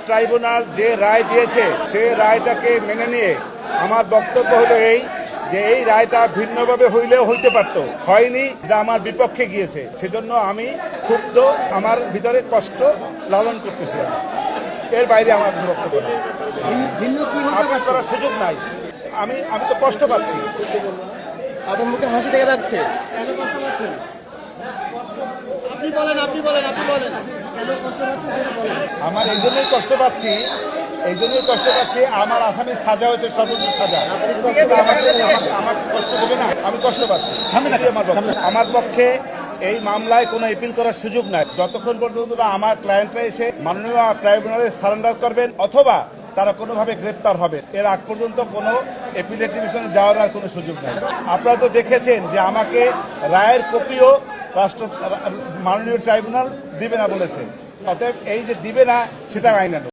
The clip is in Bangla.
ট্রাইব্যুনাল যে রায় দিয়েছে সে রায়টাকে মেনে নিয়ে আমার বক্তব্য হলো এই যে এই রায়টা ভিন্নভাবে হইলেও হইতে পারত, হয়নি, এটা আমার বিপক্ষে গিয়েছে। সেজন্য আমি ক্ষুব্ধ, আমার ভিতরে কষ্ট লালন করতেছি। এর বাইরে আমার কিছু বক্তব্য নেই, আপিল করার সুযোগ নাই। আমি তো কষ্ট পাচ্ছি। আপনার মুখে হাসি দেখা যাচ্ছে। কেন কষ্ট পাচ্ছেন? আপনি বলেন কেন কষ্ট পাচ্ছেন সেটা বলেন। আমার এই জন্যই কষ্ট পাচ্ছি, আমার আসামির সাজা হয়েছে সর্বোচ্চ সাজা। আমাকে কষ্ট দেবে না, আমি কষ্ট পাচ্ছি। আমার পক্ষে এই মামলায় কোনো এপিল করার সুযোগ নাই যতক্ষণ পর্যন্ত আমার ক্লায়েন্টরা এসে মাননীয় ট্রাইব্যুনালে সারেন্ডার করবেন অথবা তারা কোনোভাবে গ্রেপ্তার হবে। এর আগ পর্যন্ত কোনো এপিলেট ডিভিশনে যাওয়ার আর কোনো সুযোগ নেই। আপনারা তো দেখেছেন যে আমাকে রায়ের কপিও মাননীয় ট্রাইব্যুনাল দিবে না বলেছে। অতএব এই যে দিবে না সেটা আইনানুগ।